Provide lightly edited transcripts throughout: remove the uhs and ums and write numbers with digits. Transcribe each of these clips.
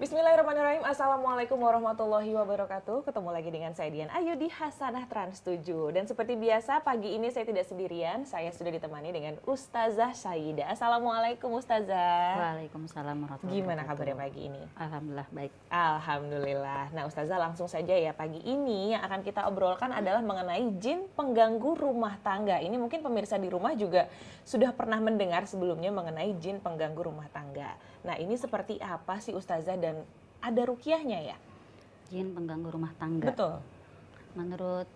Bismillahirrahmanirrahim. Assalamualaikum warahmatullahi wabarakatuh. Ketemu lagi dengan saya Dian Ayu di Hasanah Trans 7. Dan seperti biasa pagi ini saya tidak sendirian. Saya sudah ditemani dengan Ustazah Syaida. Assalamualaikum Ustazah. Waalaikumsalam warahmatullahi wabarakatuh. Gimana kabarnya pagi ini? Alhamdulillah baik. Alhamdulillah. Nah Ustazah langsung saja ya, pagi ini yang akan kita obrolkan adalah mengenai jin pengganggu rumah tangga. Ini mungkin pemirsa di rumah juga sudah pernah mendengar sebelumnya mengenai jin pengganggu rumah tangga. Nah ini seperti apa sih Ustazah dan ada rukiahnya ya? Jin pengganggu rumah tangga. Betul. Menurut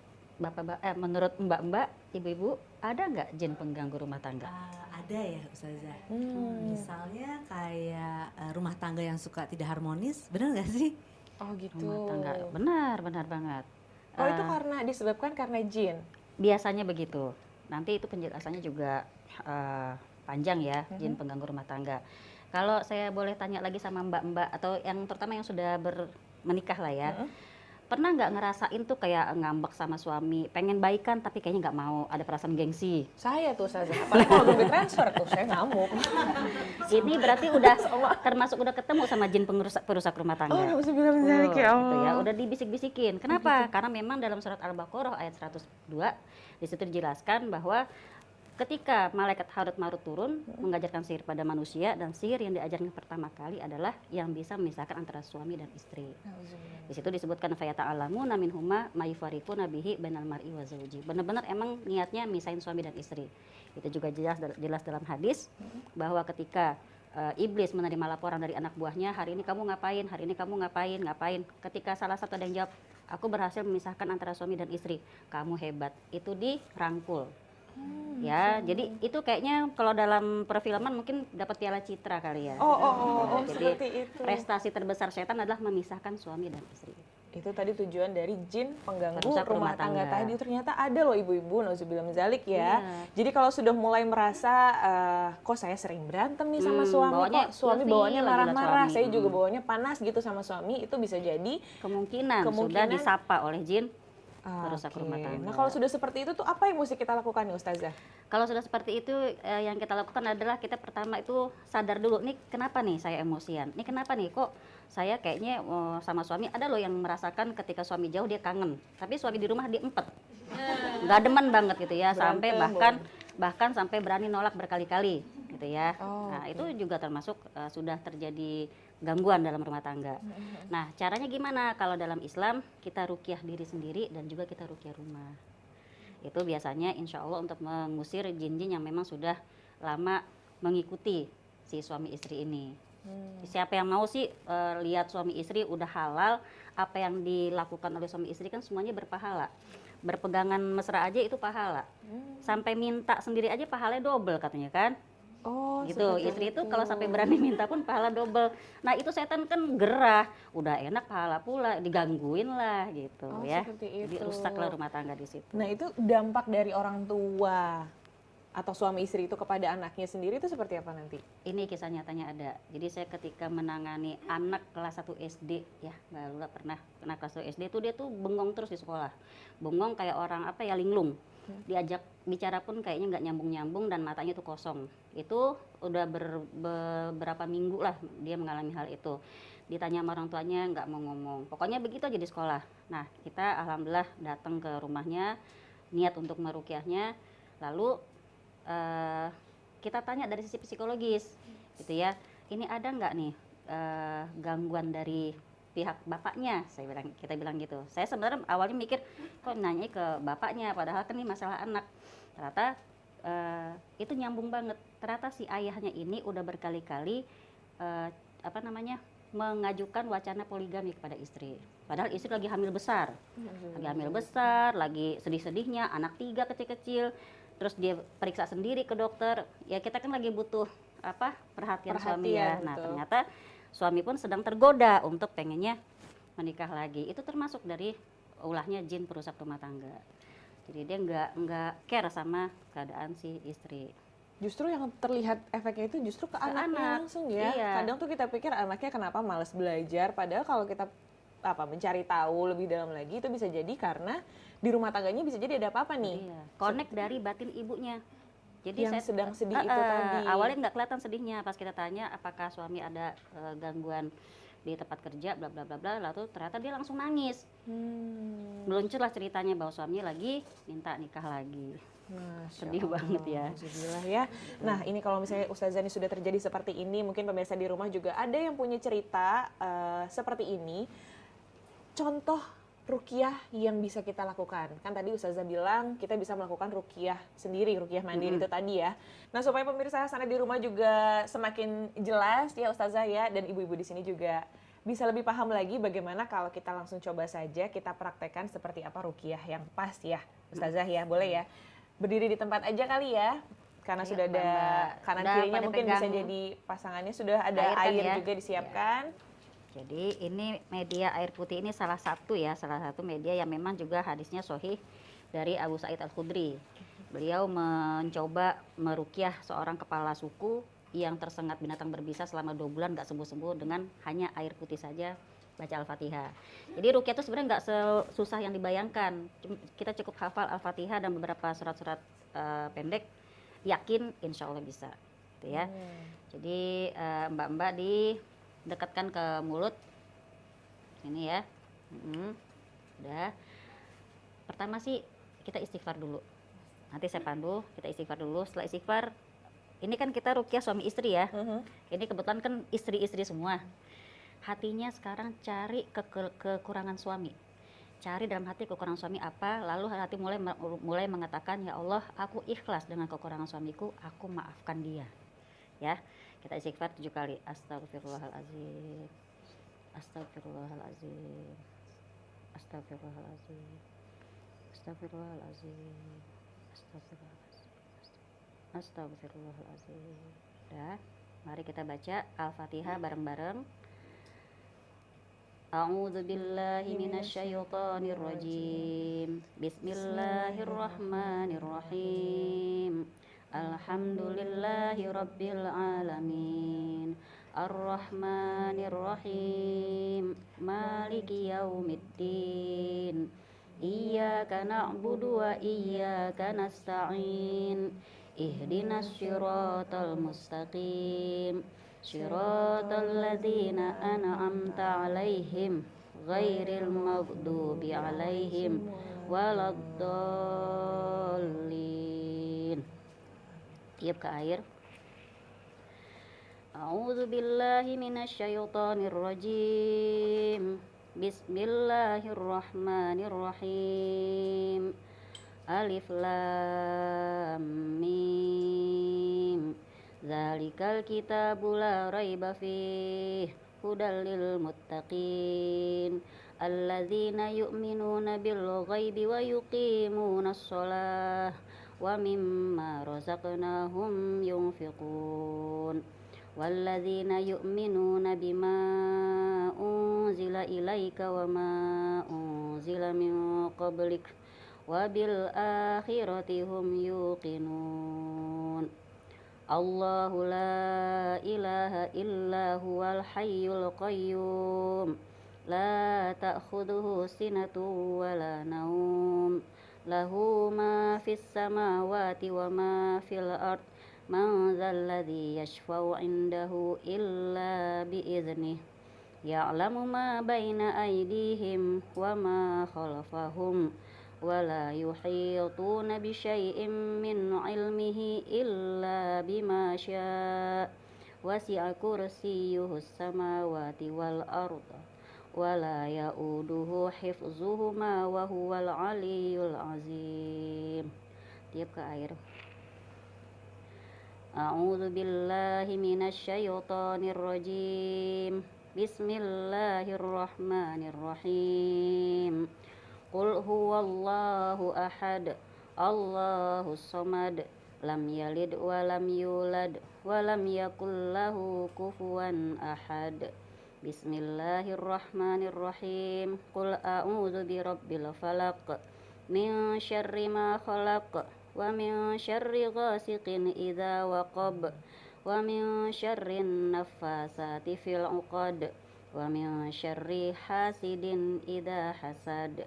menurut mbak-mbak, ibu-ibu, ada nggak jin pengganggu rumah tangga? Ada ya Ustazah. Misalnya kayak rumah tangga yang suka tidak harmonis, benar nggak sih? Oh gitu. Rumah tangga, benar banget. Oh itu karena disebabkan karena jin? Biasanya begitu. Nanti itu penjelasannya juga panjang ya, jin pengganggu rumah tangga. Kalau saya boleh tanya lagi sama mbak-mbak atau yang terutama yang sudah menikah lah ya, pernah nggak ngerasain tuh kayak ngambek sama suami, pengen baikan tapi kayaknya nggak mau, ada perasaan gengsi? Saya tuh Ustazah, apalagi kalau duit transfer tuh saya ngamuk. Ini berarti udah termasuk udah ketemu sama jin perusak rumah tangga. Oh, nauzubillah min dzalik ya Gitu ya, Allah. udah dibisik-bisikin. Kenapa? Karena memang dalam surat Al-Baqarah ayat 102 di situ dijelaskan bahwa ketika malaikat Harut Marut turun mengajarkan sihir pada manusia, dan sihir yang diajarkan pertama kali adalah yang bisa memisahkan antara suami dan istri. Di situ disebutkan fayata'allamuna minhuma ma yufariquna bihi bainal mar'i wa zauji. Benar-benar emang niatnya misahin suami dan istri. Itu juga jelas dalam hadis bahwa ketika iblis menerima laporan dari anak buahnya, hari ini kamu ngapain, hari ini kamu ngapain. Ketika salah satu ada yang jawab, aku berhasil memisahkan antara suami dan istri, kamu hebat. Itu dirangkul. Ya, jadi itu kayaknya kalau dalam perfilman mungkin dapat piala citra kali ya. Oh, Jadi seperti itu. prestasi terbesar setan adalah memisahkan suami dan istri. Itu tadi tujuan dari jin pengganggu Perusak rumah rumah tangga tangga. tadi. Ternyata ada loh ibu-ibu, nauzubillah min dzalik ya. Iya. Jadi kalau sudah mulai merasa kok saya sering berantem nih sama suami, bawaannya kok suami ilfil bawaannya lagi lah marah-marah, suami. saya juga bawaannya panas gitu sama suami, itu bisa jadi Kemungkinan sudah disapa oleh jin perusak Oke. rumah tangga. Nah kalau sudah seperti itu tuh apa yang mesti kita lakukan nih Ustazah? Kalau sudah seperti itu, yang kita lakukan adalah kita pertama itu sadar dulu, nih kenapa nih saya emosian? Nih kenapa nih kok saya kayaknya sama suami, ada loh yang merasakan ketika suami jauh dia kangen, tapi suami di rumah dia empet. Nggak demen banget gitu ya, sampai bahkan sampai berani nolak berkali-kali gitu ya. Nah, itu juga termasuk sudah terjadi gangguan dalam rumah tangga. Nah, caranya gimana? Kalau dalam Islam kita ruqyah diri sendiri dan juga kita ruqyah rumah. Itu biasanya insya Allah untuk mengusir jin-jin yang memang sudah lama mengikuti si suami istri ini. Siapa yang mau sih lihat suami istri udah halal, apa yang dilakukan oleh suami istri kan semuanya berpahala. Berpegangan mesra aja itu pahala. Sampai minta sendiri aja pahalanya double katanya kan. Oh, Gitu, istri itu kalau sampai berani minta pun pahala double. Nah itu setan kan gerah, udah enak pahala pula, digangguin lah gitu ya. seperti Jadi itu. rusaklah rumah tangga di situ. Nah itu dampak dari orang tua atau suami istri itu kepada anaknya sendiri itu seperti apa nanti? Ini kisah nyatanya ada. Jadi saya ketika menangani anak kelas 1 SD ya, Mbak Lula pernah kena kelas 1 SD tuh dia tuh bengong terus di sekolah. Bengong kayak orang apa ya, linglung. Diajak bicara pun kayaknya nggak nyambung-nyambung dan matanya tuh kosong. Itu udah beberapa minggu lah dia mengalami hal itu. Ditanya sama orang tuanya nggak mau ngomong. Pokoknya begitu aja di sekolah. Nah kita alhamdulillah datang ke rumahnya, niat untuk merukyahnya. Lalu kita tanya dari sisi psikologis gitu ya, ini ada nggak nih gangguan dari pihak bapaknya, kita bilang gitu. Saya sebenarnya awalnya mikir kok nanya ke bapaknya, padahal kan ini masalah anak. Ternyata itu nyambung banget. Ternyata si ayahnya ini udah berkali-kali mengajukan wacana poligami kepada istri. Padahal istri lagi hamil besar, lagi sedih-sedihnya, anak 3 kecil-kecil. Terus dia periksa sendiri ke dokter. Ya kita kan lagi butuh perhatian suami ya. Nah ternyata suami pun sedang tergoda untuk pengennya menikah lagi. Itu termasuk dari ulahnya jin perusak rumah tangga. Jadi dia nggak care sama keadaan si istri. Justru yang terlihat efeknya itu justru ke anaknya langsung ya. Iya. Kadang tuh kita pikir anaknya kenapa malas belajar, padahal kalau kita mencari tahu lebih dalam lagi itu bisa jadi karena di rumah tangganya bisa jadi ada apa-apa nih. Iya. Connect dari batin ibunya. Jadi yang sedang sedih itu tadi. Awalnya nggak kelihatan sedihnya, pas kita tanya apakah suami ada gangguan di tempat kerja bla bla bla bla, lalu ternyata dia langsung nangis. Meluncurlah ceritanya bahwa suaminya lagi minta nikah lagi. Sedih banget ya. Alhamdulillah ya. Nah ini kalau misalnya Ustazah ini sudah terjadi seperti ini, mungkin pemirsa di rumah juga ada yang punya cerita seperti ini. Contoh ruqyah yang bisa kita lakukan. Kan tadi Ustazah bilang kita bisa melakukan ruqyah sendiri, ruqyah mandiri itu tadi ya. Nah supaya pemirsa sana di rumah juga semakin jelas ya Ustazah ya, dan ibu-ibu di sini juga bisa lebih paham lagi bagaimana kalau kita langsung coba saja kita praktekkan seperti apa ruqyah yang pas ya Ustazah ya. Boleh ya? Berdiri di tempat aja kali ya, karena Ayo, sudah ada Mbak. kanan Udah kirinya pada mungkin bisa pegang jadi pasangannya, sudah ada air kan air ya? juga disiapkan. Jadi ini media air putih ini salah satu media yang memang juga hadisnya sahih dari Abu Sa'id Al-Khudri. Beliau mencoba meruqyah seorang kepala suku yang tersengat binatang berbisa selama 2 bulan nggak sembuh-sembuh dengan hanya air putih saja, baca Al-Fatihah. Jadi ruqyah itu sebenarnya nggak susah yang dibayangkan. Kita cukup hafal Al-Fatihah dan beberapa surat-surat pendek, yakin insya Allah bisa, gitu ya. Jadi mbak-mbak didekatkan ke mulut sini ya. Udah. Pertama sih kita istighfar dulu. Nanti saya pandu, kita istighfar dulu. Setelah istighfar, ini kan kita ruqyah suami istri ya. Ini kebetulan kan istri-istri semua. Hatinya sekarang cari kekurangan suami. Cari dalam hati kekurangan suami apa, lalu hati mulai mengatakan, ya Allah, aku ikhlas dengan kekurangan suamiku, aku maafkan dia. Ya, kita istighfar 7 kali. Astagfirullahalazim. Astagfirullahalazim. Astagfirullahalazim. Astagfirullahalazim. Astagfirullahalazim. Astagfirullahalazim. Udah, mari kita baca Al-Fatihah bareng-bareng. A'udzu billahi minasyaitonir rajim. Bismillahirrahmanirrahim. Alhamdulillahi rabbil alamin. Ar-Rahmanir-Rahim. Maliki yaumiddin. Iyyaka na'budu wa iyyaka nasta'in. Ihdinas syiratal mustaqim. Syiratal ladzina an'amta 'alaihim ghairil maghdubi 'alaihim waladdallin. Tiup ke air. A'udzu billahi minasyaitonir rajim. Bismillahirrahmanirrahim. Alif lam mim. Zalikal kitabu la raiba fih hudal lil muttaqin alladzina yu'minuna bil ghaibi wa yuqimunas shalah wa mimma razaqnahum yunfiqun walladzina yu'minuna bima unzila ilaika wa ma unzila min qablik wa bil akhirati hum yuqinun. Allahu la ilaha illa huwal hayyul qayyum la ta'khudhuhu sinatun wa la naum lahu ma fis samawati wa ma fil ard man dzal ladzi yashfa'u 'indahu illa bi idznih ya'lamu ma baina aydihim wa ma khalfahum ولا يحيطون بشيء من علمه إلا بما شاء وسع كرسيه السماوات والأرض ولا يؤوده حفظهما وهو العلي العظيم. Tiup ke air. A'udzu billahi minasyaitonir rajim. Bismillahirrahmanirrahim. Qul huwallahu ahad, Allahus samad, lam yalid wa lam yulad wa lam yakul lahu kufuwan ahad. Bismillahirrahmanirrahim. Qul a'udzu birabbil falaq, min syarri ma khalaq, wa min syarri ghasiqin idza waqab, wa min syarrin naffasati fil 'uqad, wa min syarri hasidin idza hasad.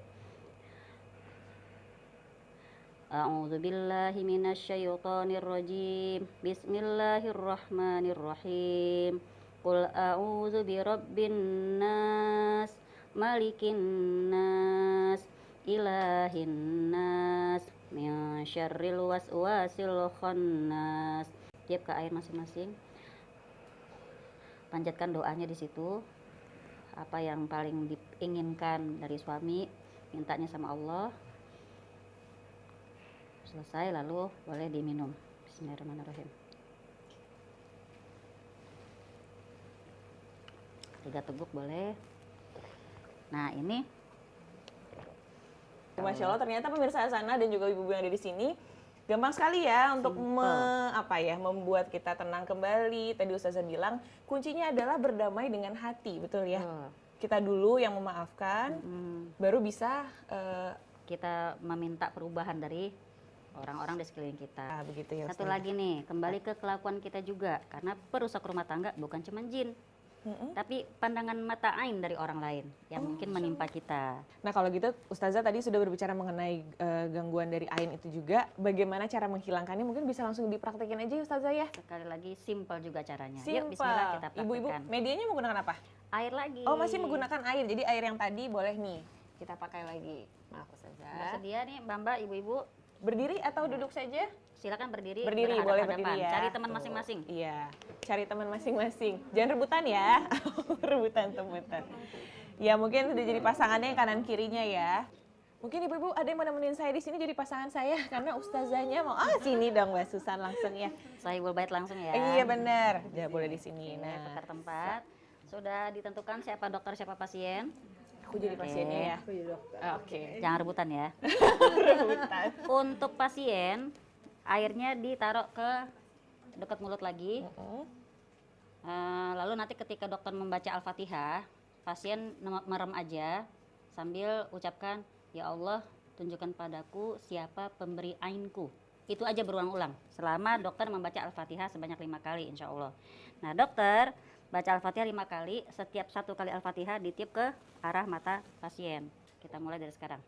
A'udzu billahi minasy syaithanir rajim. Bismillahirrahmanirrahim. Qul a'udzu birabbin nas, malikin nas, ilahin nas, min syarril waswasil khannas. Tiap ke air masing-masing. Panjatkan doanya di situ. Apa yang paling diinginkan dari suami, mintanya sama Allah. Selesai lalu boleh diminum. Bismillahirrahmanirrahim. 3 teguk boleh. Nah, ini Masya Allah, ternyata pemirsa sana dan juga ibu-ibu yang ada di sini gampang sekali ya untuk membuat kita tenang kembali. Tadi Ustazah bilang kuncinya adalah berdamai dengan hati, betul ya? Kita dulu yang memaafkan, baru bisa kita meminta perubahan dari orang-orang di sekeliling kita. Begitu ya. Satu lagi nih, kembali ke kelakuan kita juga, karena perusak rumah tangga bukan cuma jin, tapi pandangan mata ain dari orang lain yang mungkin menimpa kita. Nah kalau gitu Ustazah tadi sudah berbicara mengenai gangguan dari ain itu juga, bagaimana cara menghilangkannya, mungkin bisa langsung dipraktekin aja Ustazah ya. Sekali lagi simple juga caranya. Simple. Yuk bismillah kita praktekkan. Ibu-ibu medianya menggunakan apa? Air lagi. Oh masih menggunakan air, jadi air yang tadi boleh nih kita pakai lagi. Maaf Ustazah. Bersedia nih Mbak-mbak, ibu-ibu? Berdiri atau duduk saja? Silakan berdiri. Berdiri, boleh berdiri ya. Cari teman masing-masing. Iya, cari teman masing-masing. Jangan rebutan ya. Rebutan. Ya mungkin sudah jadi pasangannya yang kanan kirinya ya. Mungkin ibu-ibu ada yang mau nemenin saya di sini jadi pasangan saya karena ustazahnya mau sini dong Mbak Susan langsung ya. Sahibul bait langsung ya. Iya benar. Ya boleh di sini. Nah, Nah, tukar tempat. Sudah ditentukan siapa dokter, siapa pasien. aku jadi pasiennya ya. Aku jadi dokter. Oke. Jangan rebutan ya. Rebutan. Untuk pasien, airnya ditaruh ke dekat mulut lagi. Lalu nanti ketika dokter membaca Al-Fatihah, pasien merem aja sambil ucapkan, ya Allah tunjukkan padaku siapa pemberi ainku. Itu aja berulang-ulang selama dokter membaca Al-Fatihah sebanyak 5 kali insya Allah. Nah dokter baca Al-Fatihah 5 kali, setiap 1 kali Al-Fatihah ditiup ke arah mata pasien. Kita mulai dari sekarang.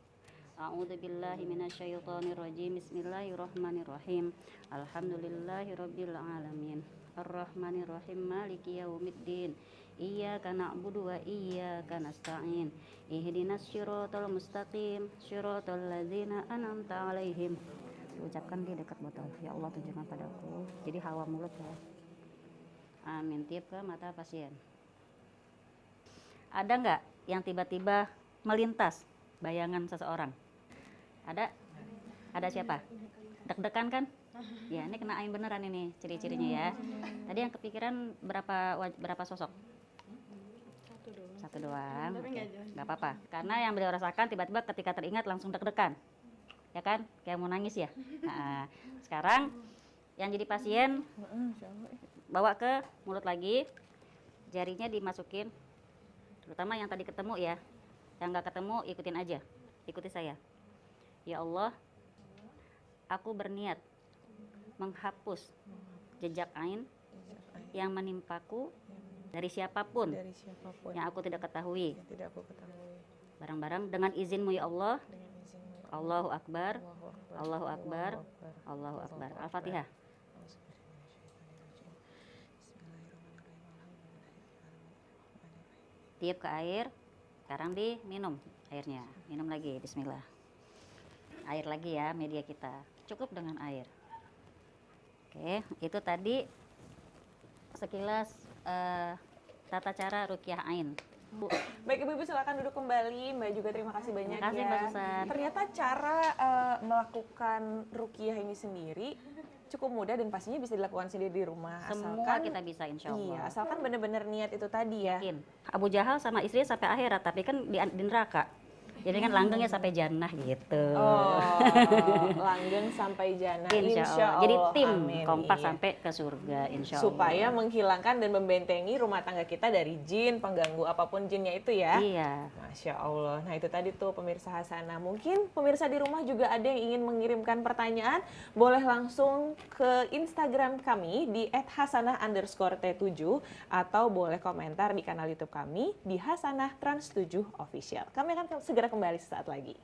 A'udzubillahi minasyaitonirrajim. Bismillahirrahmanirrahim. Alhamdulillahirabbil alamin. Arrahmanirrahim. Maliki yaumiddin. Iyyaka na'budu wa iyyaka nasta'in. Ihdinas syiratal mustaqim. Syiratal ladzina an'amta 'alaihim. Ucapkan di dekat botol. Ya Allah tunjukkan padaku. Jadi hawa mulut ya. Amin. Tiup ke mata pasien. Ada nggak yang tiba-tiba melintas bayangan seseorang? Ada? Ada siapa? Deg-degan kan? Ya, ini kena ain beneran ini ciri-cirinya ya. Tadi yang kepikiran berapa sosok? Satu doang. Nggak apa-apa. Karena yang beliau rasakan tiba-tiba ketika teringat langsung deg-degan. Ya kan? Kayak mau nangis ya. Nah, sekarang yang jadi pasien bawa ke mulut lagi, jarinya dimasukin, terutama yang tadi ketemu ya, yang nggak ketemu ikutin aja, ikuti saya. Ya Allah, aku berniat menghapus jejak ain yang menimpaku dari siapapun yang aku tidak ketahui. Barang-barang dengan izinmu ya Allah. Allahu Akbar, Allahu Akbar, Allahu Akbar. Al-Fatihah. Tiup ke air, sekarang diminum airnya. Minum lagi, bismillah. Air lagi ya media kita, cukup dengan air. Oke, itu tadi sekilas tata cara ruqyah ain. Bu. Baik ibu-ibu silakan duduk kembali. Mbak juga terima kasih banyak Terima kasih, ya. Mbak Susan. Ternyata cara melakukan ruqyah ini sendiri cukup mudah dan pastinya bisa dilakukan sendiri di rumah. Semua kita bisa insya Allah. Iya, asalkan benar-benar niat itu tadi ya. Yakin. Abu Jahal sama istrinya sampai akhirat, tapi kan di neraka. Jadi kan langgengnya sampai jannah gitu. Oh, langgeng sampai jannah. Insya Allah. Jadi tim amin. kompak Iya. sampai ke surga insya Allah. Supaya menghilangkan dan membentengi rumah tangga kita dari jin, pengganggu apapun jinnya itu ya. Iya. Masya Allah. Nah itu tadi tuh pemirsa Hasanah. Mungkin pemirsa di rumah juga ada yang ingin mengirimkan pertanyaan. Boleh langsung ke Instagram kami di @hasanah_t7 atau boleh komentar di kanal YouTube kami di Hasanah Trans 7 Official. Kami akan segera kembali sesaat lagi.